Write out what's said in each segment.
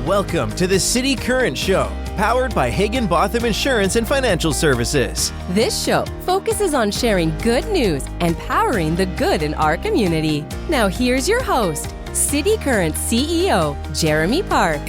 Welcome to the City Current Show, powered by Hagen-Botham Insurance and Financial Services. This show focuses on sharing good news and powering the good in our community. Now here's your host, City Current CEO, Jeremy Park.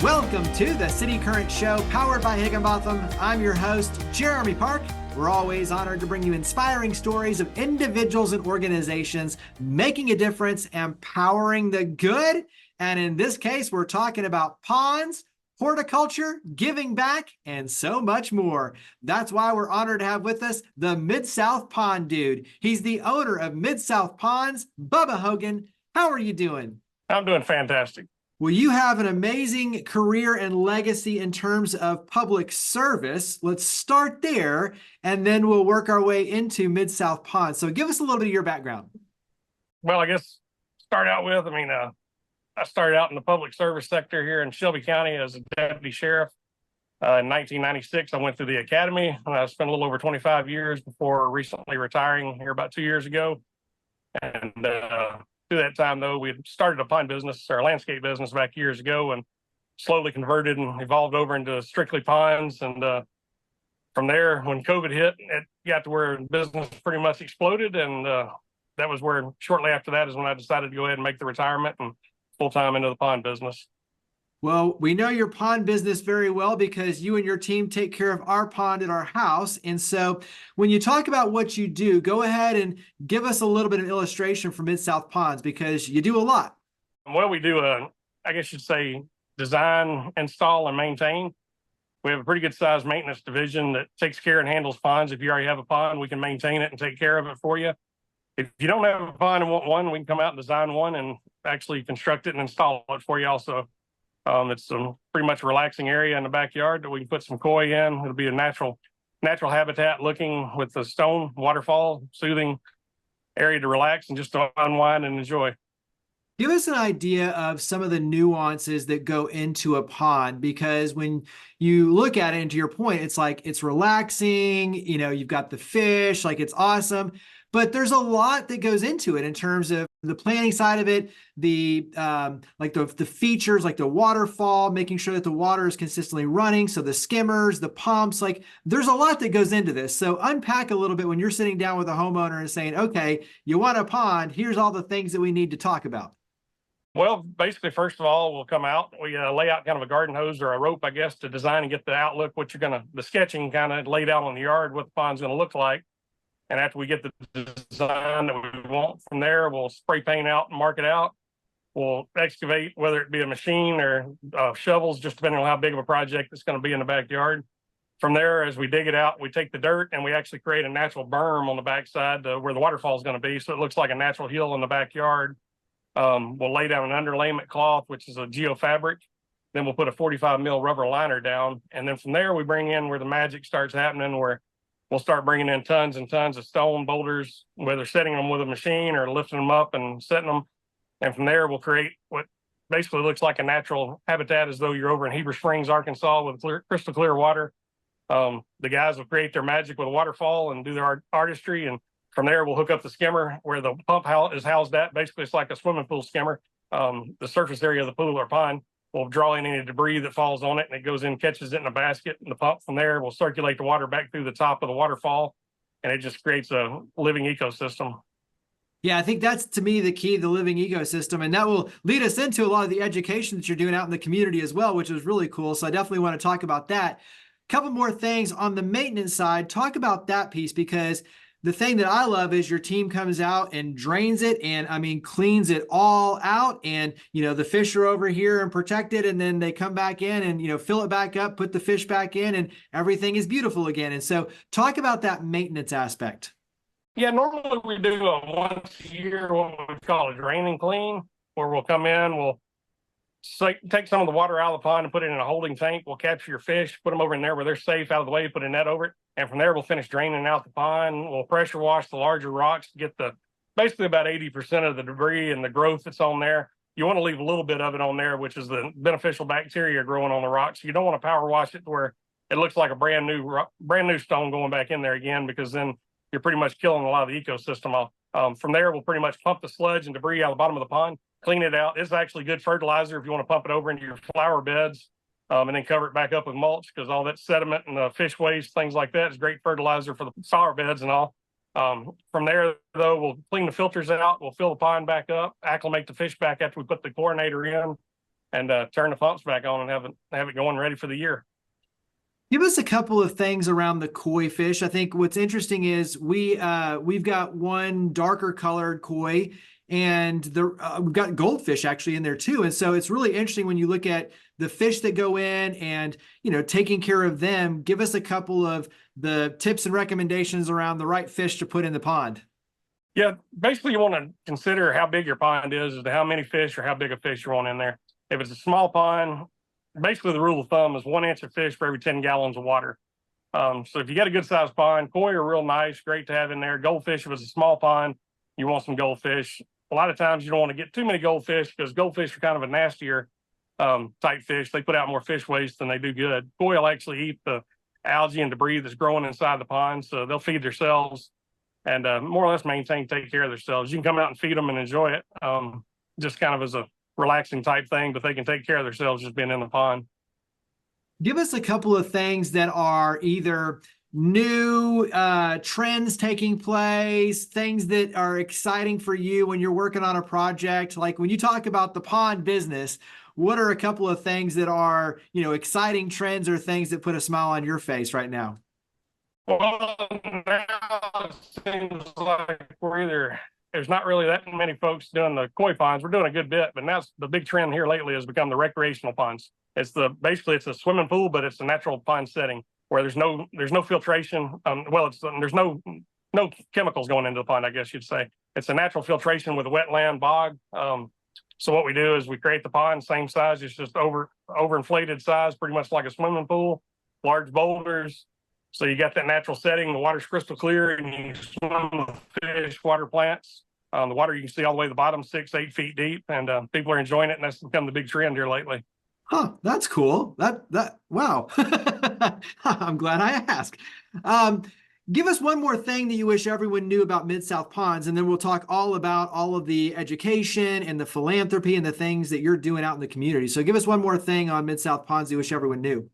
Welcome to the City Current Show, powered by Hagen-Botham. I'm your host, Jeremy Park. We're always honored to bring you inspiring stories of individuals and organizations making a difference and powering the good. And in this case, we're talking about ponds, horticulture, giving back, and so much more. That's why we're honored to have with us the Midsouth Pond Dude. He's the owner of Midsouth Ponds, Bubba Hogan. How are you doing? I'm doing fantastic. Well, you have an amazing career and legacy in terms of public service. Let's start there, and then we'll work our way into Midsouth Pond. So give us a little bit of your background. Well, I guess start out with, I started out in the public service sector here in Shelby County as a deputy sheriff. In 1996, I went through the academy, and I spent a little over 25 years before recently retiring here about 2 years ago. And through that time, though, we had started a pond business, our landscape business, back years ago, and slowly converted and evolved over into strictly ponds. And from there, when COVID hit, it got to where business pretty much exploded. And that was where shortly after that is when I decided to go ahead and make the retirement and full-time into the pond business. Well, we know your pond business very well because you and your team take care of our pond at our house. And so when you talk about what you do, go ahead and give us a little bit of illustration for Midsouth Ponds because you do a lot. Well, we do I guess you'd say, design, install, and maintain. We have a pretty good sized maintenance division that takes care and handles ponds. If you already have a pond, we can maintain it and take care of it for you. If you don't have a pond and want one, we can come out and design one and actually construct it and install it for you also. It's a pretty much relaxing area in the backyard that we can put some koi in. It'll be a natural habitat looking with the stone waterfall, soothing area to relax and just to unwind and enjoy. Give us an idea of some of the nuances that go into a pond, because when you look at it, and to your point, it's like it's relaxing, you've got the fish, like it's awesome. But there's a lot that goes into it in terms of the planning side of it, the features like the waterfall, making sure that the water is consistently running. So the skimmers, the pumps, there's a lot that goes into this. So unpack a little bit when you're sitting down with a homeowner and saying, okay, you want a pond, here's all the things that we need to talk about. Well, basically, first of all, we'll come out. We lay out kind of a garden hose or a rope, I guess, to design and get the outlook, the sketching kind of laid out on the yard, what the pond's going to look like. And after we get the design that we want from there, we'll spray paint out and mark it out. We'll excavate, whether it be a machine or shovels, just depending on how big of a project it's going to be in the backyard. From there, as we dig it out, we take the dirt and we actually create a natural berm on the backside where the waterfall is going to be. So it looks like a natural hill in the backyard. We'll lay down an underlayment cloth, which is a geofabric. Then we'll put a 45 mil rubber liner down. And then from there, we bring in where the magic starts happening, where we'll start bringing in tons and tons of stone boulders, whether setting them with a machine or lifting them up and setting them. And from there, we'll create what basically looks like a natural habitat, as though you're over in Heber Springs, Arkansas, with crystal clear water. The guys will create their magic with a waterfall and do their artistry. And from there, we'll hook up the skimmer where the pump is housed at. Basically, it's like a swimming pool skimmer. The surface area of the pool or pond will draw in any debris that falls on it, and it goes in, catches it in a basket, and the pump from there will circulate the water back through the top of the waterfall, and it just creates a living ecosystem. Yeah, I think that's, to me, the key, the living ecosystem, and that will lead us into a lot of the education that you're doing out in the community as well, which is really cool. So I definitely want to talk about that. A couple more things on the maintenance side. Talk about that piece, because the thing that I love is your team comes out and drains it and cleans it all out. And, the fish are over here and protected, and then they come back in and, fill it back up, put the fish back in, and everything is beautiful again. And so talk about that maintenance aspect. Yeah, normally we do a once a year, what we call a drain and clean, where we'll come in, we'll take some of the water out of the pond and put it in a holding tank. We'll capture your fish, put them over in there where they're safe, out of the way, put a net over it. And from there, we'll finish draining out the pond. We'll pressure wash the larger rocks to get basically about 80% of the debris and the growth that's on there. You want to leave a little bit of it on there, which is the beneficial bacteria growing on the rocks. You don't want to power wash it to where it looks like a brand new stone going back in there again, because then you're pretty much killing a lot of the ecosystem off. From there, we'll pretty much pump the sludge and debris out of the bottom of the pond, clean it out. It's actually good fertilizer if you want to pump it over into your flower beds, and then cover it back up with mulch, because all that sediment and fish waste, things like that, is great fertilizer for the flower beds and all. From there, though, we'll clean the filters out. We'll fill the pond back up, acclimate the fish back after we put the chlorinator in, and turn the pumps back on and have it going ready for the year. Give us a couple of things around the koi fish. I think what's interesting is we've got one darker colored koi, and we've got goldfish actually in there too. And so it's really interesting when you look at the fish that go in and, taking care of them. Give us a couple of the tips and recommendations around the right fish to put in the pond. Yeah, basically you want to consider how big your pond is as to how many fish or how big a fish you want in there. If it's a small pond, basically the rule of thumb is 1 inch of fish for every 10 gallons of water. So if you got a good sized pond, koi are real nice, great to have in there. Goldfish, if it's a small pond, you want some goldfish. A lot of times you don't want to get too many goldfish, because goldfish are kind of a nastier type fish. They put out more fish waste than they do good. Koi will actually eat the algae and debris that's growing inside the pond, so they'll feed themselves and more or less take care of themselves. You can come out and feed them and enjoy it, just kind of as a relaxing type thing, but they can take care of themselves just being in the pond. Give us a couple of things that are either new trends taking place, things that are exciting for you when you're working on a project. Like when you talk about the pond business, what are a couple of things that are, exciting trends or things that put a smile on your face right now? Well, now it seems like there's not really that many folks doing the koi ponds. We're doing a good bit, but now the big trend here lately has become the recreational ponds. Basically it's a swimming pool, but it's a natural pond setting where there's no filtration. There's no chemicals going into the pond, I guess you'd say. It's a natural filtration with a wetland bog. So what we do is we create the pond, same size, it's just overinflated size, pretty much like a swimming pool, large boulders. So you got that natural setting, the water's crystal clear, and you swim with fish, water plants. The water you can see all the way to the bottom, 6-8 feet deep, and people are enjoying it, and that's become the big trend here lately. Huh, that's cool. Wow. I'm glad I asked. Give us one more thing that you wish everyone knew about Midsouth Ponds, and then we'll talk all about all of the education and the philanthropy and the things that you're doing out in the community. So give us one more thing on Midsouth Ponds you wish everyone knew.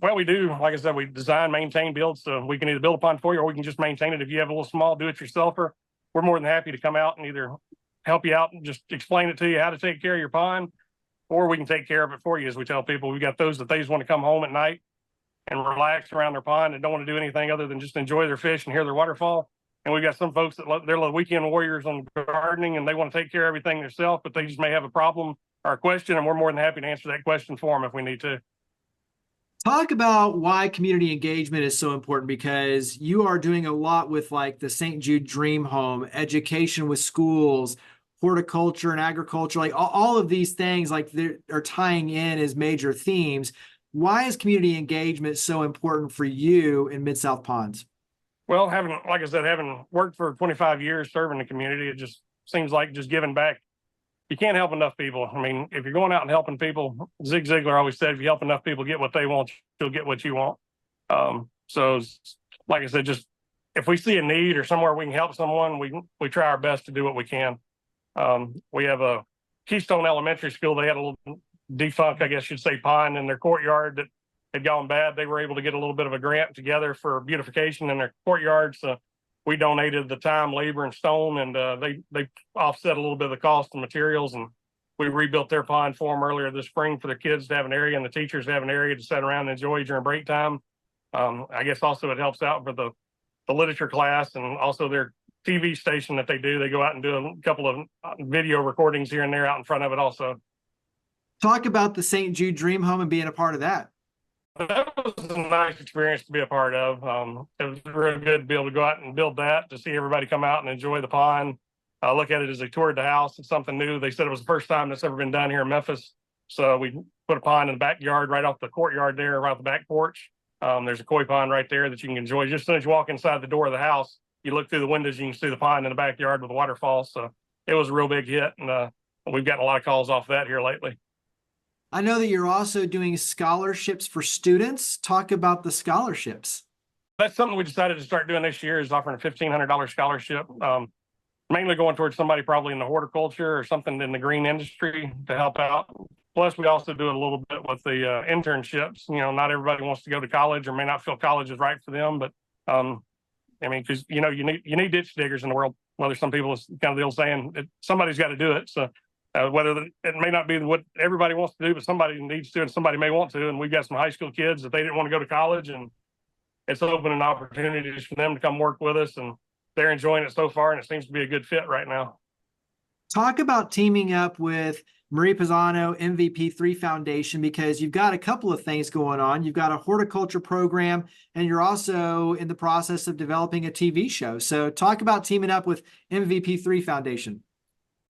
Well, we do. Like I said, we design, maintain, build. So we can either build a pond for you, or we can just maintain it. If you have a little small do-it-yourselfer, we're more than happy to come out and either help you out and just explain it to you how to take care of your pond, or we can take care of it for you. As we tell people, we got those that they just want to come home at night and relax around their pond and don't want to do anything other than just enjoy their fish and hear their waterfall. And we've got some folks that they're the weekend warriors on gardening, and they want to take care of everything themselves, but they just may have a problem or a question, and we're more than happy to answer that question for them if we need to. Talk about why community engagement is so important, because you are doing a lot with like the St. Jude Dream Home, education with schools, horticulture and agriculture, like all of these things like they are tying in as major themes. Why is community engagement so important for you in Midsouth Ponds? Well, like I said, having worked for 25 years serving the community, it just seems like just giving back. You can't help enough people. I mean, if you're going out and helping people, Zig Ziglar always said, if you help enough people get what they want, you'll get what you want. So like I said, just if we see a need or somewhere we can help someone, we try our best to do what we can. We have a Keystone Elementary School. They had a little defunct, I guess you'd say, pond in their courtyard that had gone bad. They were able to get a little bit of a grant together for beautification in their courtyard. So we donated the time, labor, and stone, and they offset a little bit of the cost and materials, and we rebuilt their pond for them earlier this spring for their kids to have an area and the teachers to have an area to sit around and enjoy during break time. I guess also it helps out for the literature class, and also their TV station that they do. They go out and do a couple of video recordings here and there out in front of it also. Talk about the St. Jude Dream Home and being a part of that. That was a nice experience to be a part of. It was really good to be able to go out and build that, to see everybody come out and enjoy the pond. Look at it as they toured the house. It's something new. They said it was the first time that's ever been done here in Memphis. So we put a pond in the backyard right off the courtyard there, right off the back porch. There's a koi pond right there that you can enjoy. Just as soon as you walk inside the door of the house, you look through the windows, you can see the pond in the backyard with the waterfall. So it was a real big hit, and we've gotten a lot of calls off that here lately. I know that you're also doing scholarships for students. Talk about the scholarships. That's something we decided to start doing this year, is offering a $1,500 scholarship. mainly going towards somebody probably in the horticulture or something in the green industry to help out. Plus, we also do it a little bit with the internships. Not everybody wants to go to college or may not feel college is right for them, but because you need ditch diggers in the world. Whether some people is kind of the old saying, somebody's got to do it. So whether it may not be what everybody wants to do, but somebody needs to, and somebody may want to. And we've got some high school kids that they didn't want to go to college, and it's opening opportunities for them to come work with us, and they're enjoying it so far, and it seems to be a good fit right now. Talk about teaming up with Marie Pisano, MVP3 Foundation, because you've got a couple of things going on. You've got a horticulture program, and you're also in the process of developing a TV show. So talk about teaming up with MVP3 Foundation.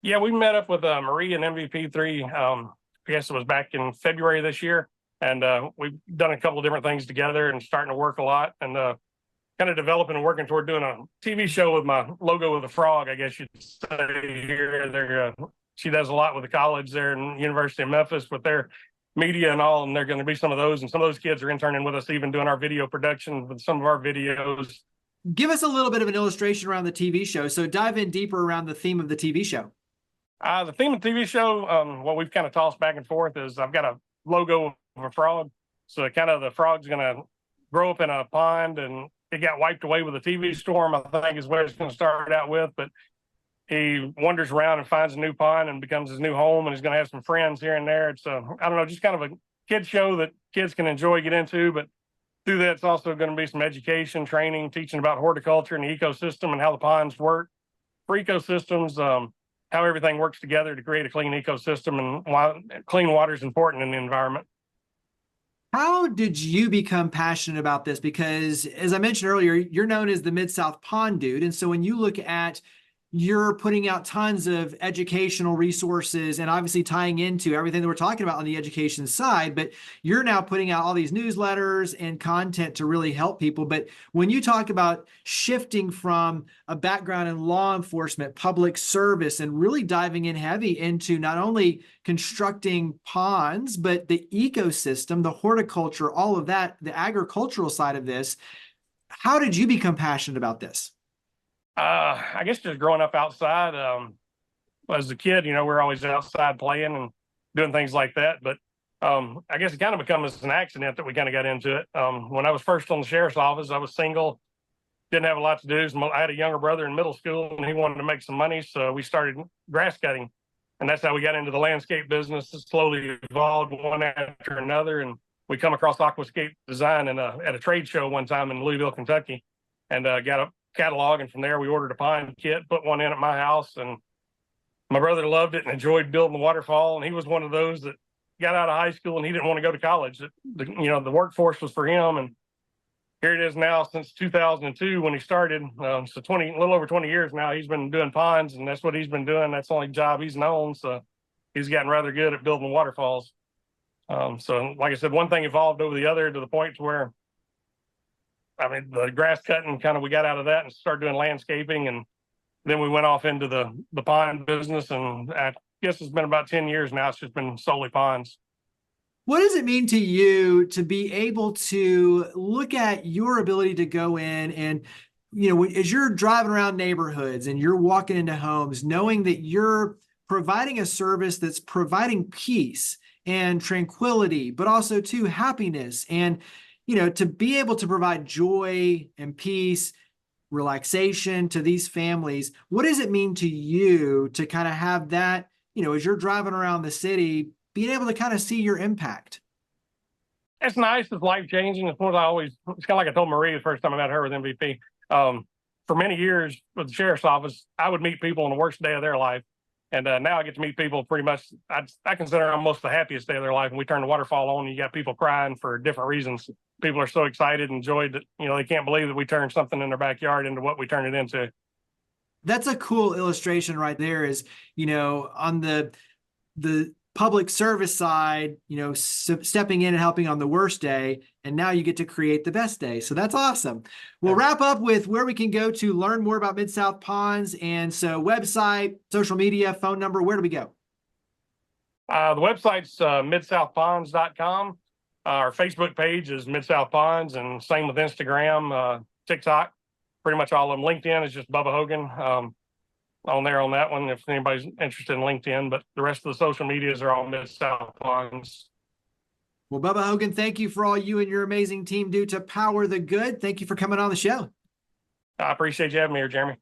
Yeah, we met up with Marie and MVP3. I guess it was back in February this year. And we've done a couple of different things together and starting to work a lot, and kind of developing and working toward doing a TV show with my logo with a frog, I guess you'd say here. She does a lot with the college there in University of Memphis with their media and all, and they're going to be some of those. And some of those kids are interning with us, even doing our video production with some of our videos. Give us a little bit of an illustration around the TV show. So dive in deeper around the theme of the TV show. The theme of the TV show, what we've kind of tossed back and forth is I've got a logo of a frog. So kind of the frog's going to grow up in a pond, and it got wiped away with a TV storm, I think is where it's going to start out with. But he wanders around and finds a new pond and becomes his new home, and he's going to have some friends here and there. It's I don't know, just kind of a kid show that kids can enjoy, get into. But through that, it's also going to be some education, training, teaching about horticulture and the ecosystem and how the ponds work for ecosystems, how everything works together to create a clean ecosystem, and why clean water is important in the environment. How did you become passionate about this? Because as I mentioned earlier, you're known as the Midsouth Pond Dude. And so when you look at, you're putting out tons of educational resources and obviously tying into everything that we're talking about on the education side, but you're now putting out all these newsletters and content to really help people. But when you talk about shifting from a background in law enforcement, public service, and really diving in heavy into not only constructing ponds, but the ecosystem, the horticulture, all of that, the agricultural side of this, how did you become passionate about this? I guess just growing up outside, as a kid, we're always outside playing and doing things like that. But I guess it kind of becomes an accident that we kind of got into it. When I was first on the sheriff's office, I was single, didn't have a lot to do. So I had a younger brother in middle school, and he wanted to make some money. So we started grass cutting, and that's how we got into the landscape business. It slowly evolved one after another. And we come across aquascape design at a trade show one time in Louisville, Kentucky, and got a catalog, and from there we ordered a pond kit, put one in at my house, and my brother loved it and enjoyed building the waterfall. And he was one of those that got out of high school and he didn't want to go to college. The workforce was for him, and here it is now since 2002 when he started. So a little over 20 years now, he's been doing ponds, and that's what he's been doing. That's the only job he's known. So he's gotten rather good at building waterfalls. So like I said, one thing evolved over the other to the point where the grass cutting we got out of that and started doing landscaping, and then we went off into the pond business, and I guess it's been about 10 years now. It's just been solely ponds. What does it mean to you to be able to look at your ability to go in and, as you're driving around neighborhoods and you're walking into homes, knowing that you're providing a service that's providing peace and tranquility, but also too happiness, and to be able to provide joy and peace, relaxation to these families? What does it mean to you to kind of have that, as you're driving around the city, being able to kind of see your impact? It's nice. It's life-changing. It's kind of like I told Marie the first time I met her with MVP. For many years with the sheriff's office, I would meet people on the worst day of their life. And now I get to meet people pretty much, I consider almost the happiest day of their life. And we turn the waterfall on, and you got people crying for different reasons. People are so excited and enjoyed that, they can't believe that we turned something in their backyard into what we turned it into. That's a cool illustration right there is, on the public service side, stepping in and helping on the worst day, and now you get to create the best day. So that's awesome. We'll wrap up with where we can go to learn more about Midsouth Ponds. And so website, social media, phone number, where do we go? The website's midsouthponds.com. Our Facebook page is Midsouth Ponds, and same with Instagram, TikTok, pretty much all of them. LinkedIn is just Bubba Hogan. on there on that one if anybody's interested in LinkedIn. But the rest of the social medias are all Midsouth Ponds. Well, Bubba Hogan, thank you for all you and your amazing team do to power the good. Thank you for coming on the show. I appreciate you having me here, Jeremy.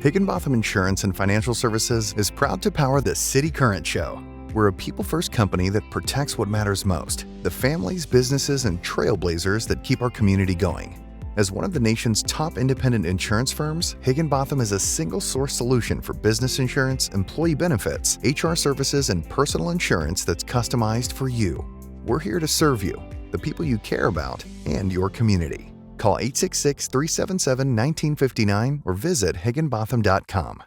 Higginbotham Insurance and Financial Services is proud to power the City Current Show. We're a people-first company that protects what matters most, the families, businesses, and trailblazers that keep our community going. As one of the nation's top independent insurance firms, Higginbotham is a single-source solution for business insurance, employee benefits, HR services, and personal insurance that's customized for you. We're here to serve you, the people you care about, and your community. Call 866-377-1959 or visit higginbotham.com.